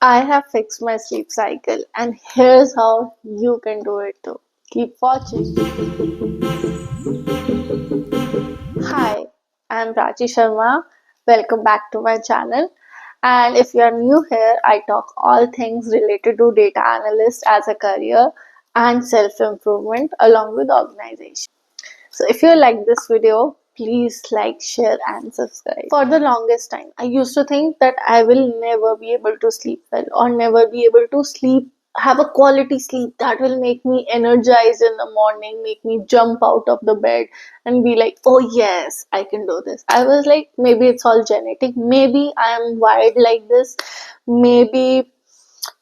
I have fixed my sleep cycle, and here's how you can do it too. Keep watching. Hi, I'm Prachi Sharma. Welcome back to my channel. And if you are new here, I talk all things related to data analyst as a career and self improvement along with organization. So if you like this video, please like, share and subscribe. For the longest time, I used to think that I will never be able to sleep well or never be able to have a quality sleep that will make me energized in the morning, make me jump out of the bed and be like, oh yes, I can do this. I was like, maybe it's all genetic. Maybe I am wired like this. Maybe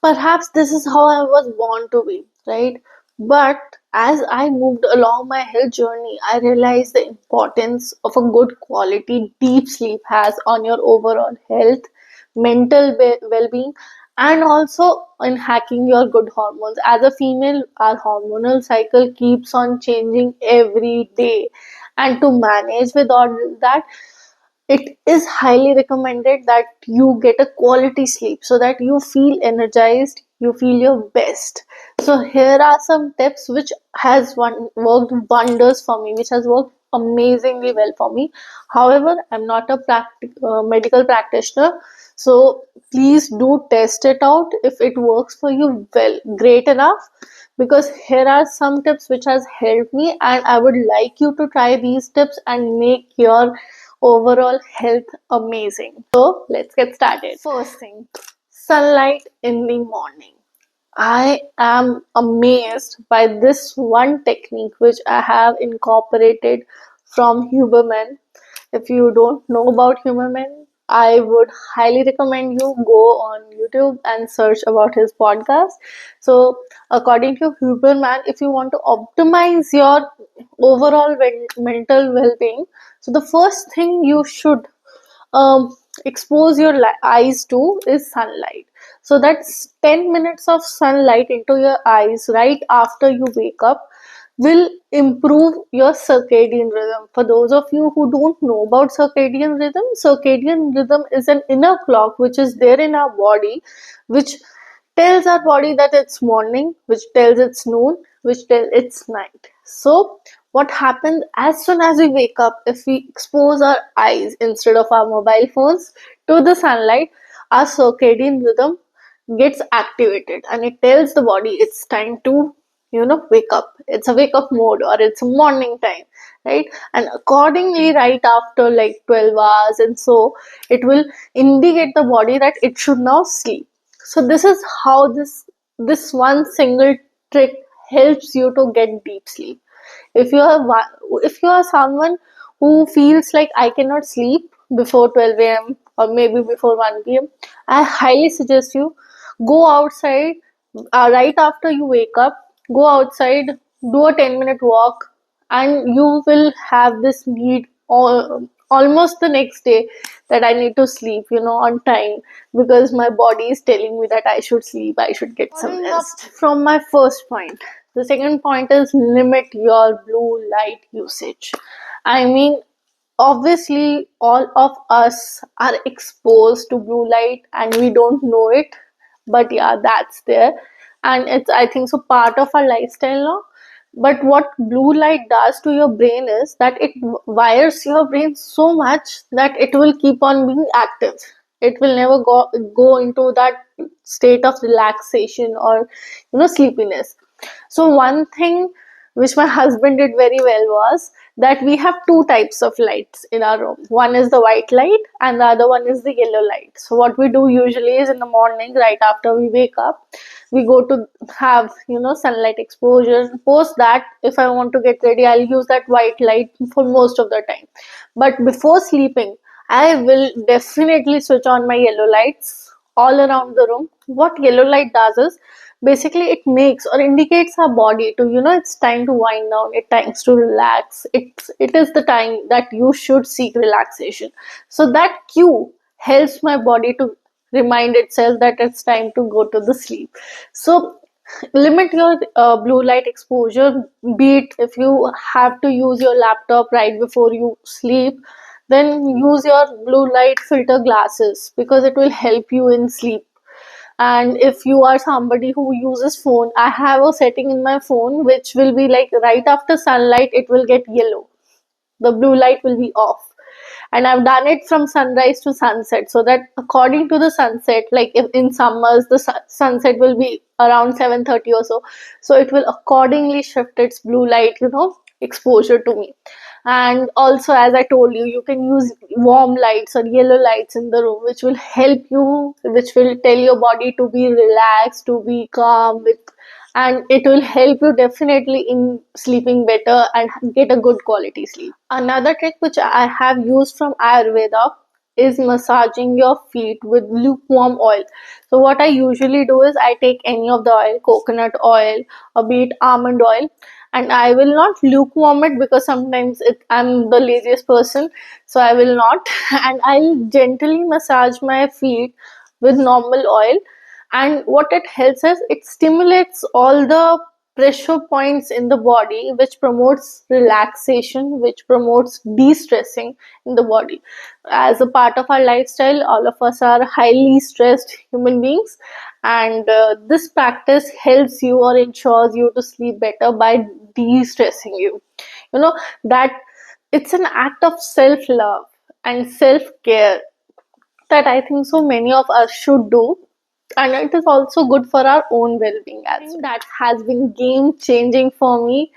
perhaps this is how I was born to be, right? But as I moved along my health journey, I realized the importance of a good quality deep sleep has on your overall health, mental well being, and also in hacking your good hormones. As a female, our hormonal cycle keeps on changing every day. And to manage with all that, it is highly recommended that you get a quality sleep so that you feel energized, you feel your best. So here are some tips which worked wonders for me, which has worked amazingly well for me. However, I'm not a medical practitioner, so please do test it out. If it works for you, well, great enough, because here are some tips which has helped me, and I would like you to try these tips and make your overall health amazing. So let's get started. First thing, sunlight in the morning. I am amazed by this one technique which I have incorporated from Huberman. If you don't know about Huberman, I would highly recommend you go on YouTube and search about his podcast. So, according to Huberman, if you want to optimize your overall mental well-being, so the first thing you should um, expose your eyes to is sunlight. So that's 10 minutes of sunlight into your eyes right after you wake up will improve your circadian rhythm. For those of you who don't know about circadian rhythm is an inner clock which is there in our body, which tells our body that it's morning, which tells it's noon, which tells it's night. So what happens as soon as we wake up, if we expose our eyes instead of our mobile phones to the sunlight, our circadian rhythm gets activated and it tells the body it's time to wake up. It's a wake up mode or it's morning time, right? And accordingly, right after like 12 hours and so, it will indicate the body that it should now sleep. So this is how this one single trick helps you to get deep sleep. If you are someone who feels like I cannot sleep before 12 a.m. or maybe before 1 p.m., I highly suggest you go outside right after you wake up. Go outside, do a 10-minute walk, and you will have this need almost the next day that I need to sleep, on time, because my body is telling me that I should sleep, I should get some rest. From my first point, the second point is limit your blue light usage. I mean, obviously, all of us are exposed to blue light and we don't know it, but yeah, that's there, and it's, I think so, part of our lifestyle now. But what blue light does to your brain is that it wires your brain so much that it will keep on being active. It will never go into that state of relaxation or sleepiness. So one thing which my husband did very well was that we have two types of lights in our room. One is the white light and the other one is the yellow light. So what we do usually is in the morning, right after we wake up, we go to have sunlight exposure. Post that, if I want to get ready, I'll use that white light for most of the time. But before sleeping, I will definitely switch on my yellow lights all around the room. What yellow light does is basically it makes or indicates our body to it's time to wind down, it's time to relax, it is the time that you should seek relaxation. So that cue helps my body to remind itself that it's time to go to the sleep. So limit your blue light exposure, be it if you have to use your laptop right before you sleep, then use your blue light filter glasses because it will help you in sleep. And if you are somebody who uses phone, I have a setting in my phone which will be like right after sunlight it will get yellow, the blue light will be off. And I've done it from sunrise to sunset, so that according to the sunset, like if in summers the sunset will be around 7:30 or so, so it will accordingly shift its blue light, exposure to me. And also, as I told you, you can use warm lights or yellow lights in the room, which will help you, which will tell your body to be relaxed, to be calm with, and it will help you definitely in sleeping better and get a good quality sleep. Another trick which I have used from Ayurveda is massaging your feet with lukewarm oil. So what I usually do is I take any of the oil, coconut oil or be it almond oil, and I will not lukewarm it because sometimes I'm the laziest person, so I will not. And I'll gently massage my feet with normal oil, and what it helps is it stimulates all the pressure points in the body, which promotes relaxation, which promotes de-stressing in the body. As a part of our lifestyle, all of us are highly stressed human beings, and this practice helps you or ensures you to sleep better by de-stressing you. You know that it's an act of self-love and self-care that I think so many of us should do, and it is also good for our own well-being as well. That has been game changing for me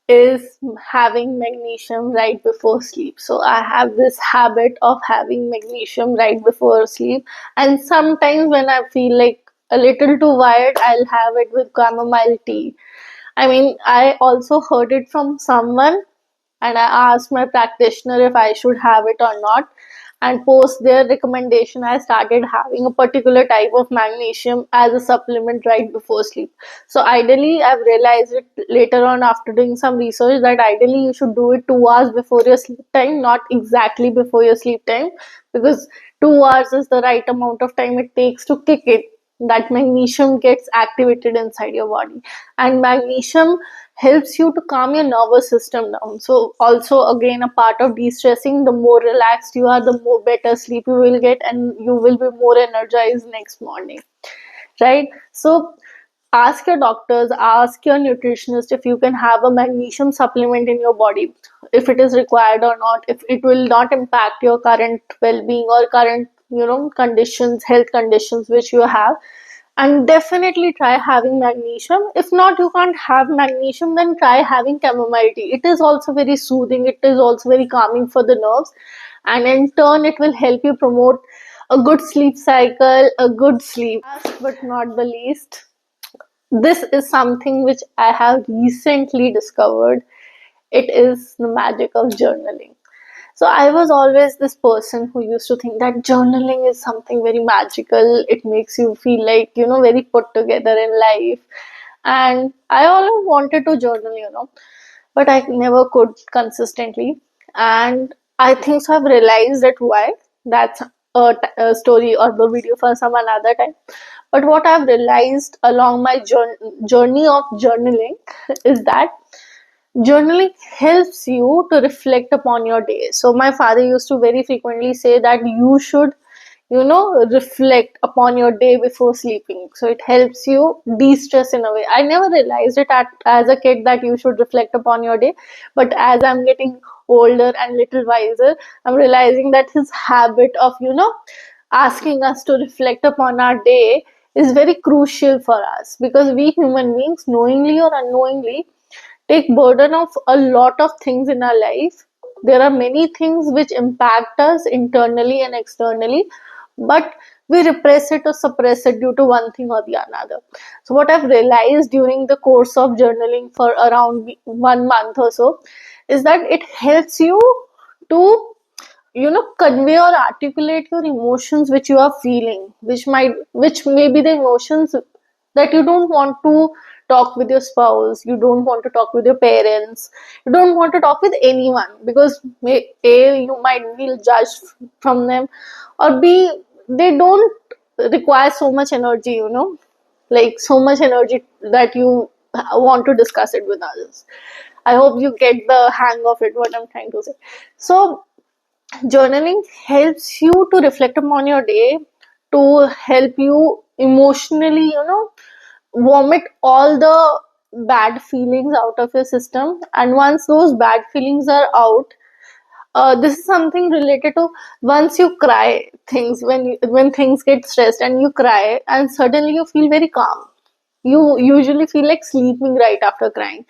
is having magnesium right before sleep. So I have this habit of having magnesium right before sleep, and sometimes when I feel like a little too wired, I'll have it with chamomile tea. I mean, I also heard it from someone, and I asked my practitioner if I should have it or not. And post their recommendation, I started having a particular type of magnesium as a supplement right before sleep. So ideally, I've realized it later on after doing some research that ideally you should do it 2 hours before your sleep time, not exactly before your sleep time, because 2 hours is the right amount of time it takes to kick it. That magnesium gets activated inside your body, and magnesium helps you to calm your nervous system down. So also again a part of de-stressing, the more relaxed you are, the more better sleep you will get, and you will be more energized next morning, right? So ask your doctors, ask your nutritionist if you can have a magnesium supplement in your body, if it is required or not, if it will not impact your current well-being or current conditions, health conditions which you have. And definitely try having magnesium. If not, you can't have magnesium, then try having chamomile tea. It is also very soothing, it is also very calming for the nerves, and in turn it will help you promote a good sleep cycle, a good sleep. Last but not the least, this is something which I have recently discovered. It is the magic of journaling. So I was always this person who used to think that journaling is something very magical. It makes you feel like, very put together in life. And I always wanted to journal, but I never could consistently. And I think so I've realized that why. That's a story or the video for some another time. But what I've realized along my journey of journaling is that journaling helps you to reflect upon your day. So my father used to very frequently say that you should, reflect upon your day before sleeping. So it helps you de-stress in a way. I never realized it as a kid that you should reflect upon your day. But as I'm getting older and little wiser, I'm realizing that his habit of, asking us to reflect upon our day is very crucial for us, because we human beings, knowingly or unknowingly, take burden of a lot of things in our life. There are many things which impact us internally and externally, but we repress it or suppress it due to one thing or the another. So what I've realized during the course of journaling for around 1 month or so is that it helps you to convey or articulate your emotions which you are feeling, which may be the emotions that you don't want to talk with your spouse, you don't want to talk with your parents, you don't want to talk with anyone, because a, you might feel judged from them, or b, they don't require so much energy, like so much energy that you want to discuss it with others. I hope you get the hang of it, what I'm trying to say. So journaling helps you to reflect upon your day, to help you emotionally, vomit all the bad feelings out of your system. And once those bad feelings are out, this is something related to once you cry things, when things get stressed and you cry and suddenly you feel very calm. You usually feel like sleeping right after crying.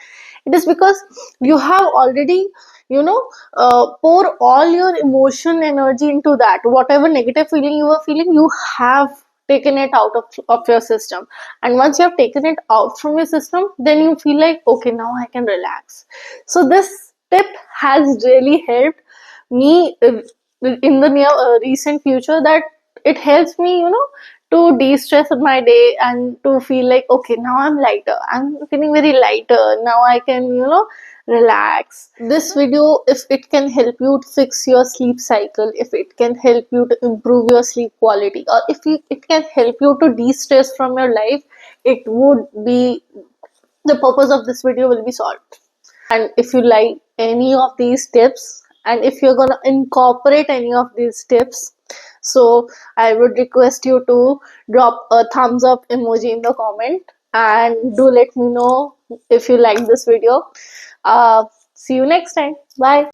It is because you have already, pour all your emotion energy into that. Whatever negative feeling you were feeling, you have taken it out of your system. And once you have taken it out from your system, then you feel like, okay, now I can relax. So this tip has really helped me in the near recent future, that it helps me, to de-stress my day and to feel like, okay, now I'm lighter, I'm feeling very lighter now, I can, relax. This video, if it can help you to fix your sleep cycle, if it can help you to improve your sleep quality, or if it can help you to de-stress from your life, it would be, the purpose of this video will be solved. And if you like any of these tips, and if you're gonna incorporate any of these tips, so I would request you to drop a thumbs up emoji in the comment, and do let me know if you like this video. See you next time. Bye.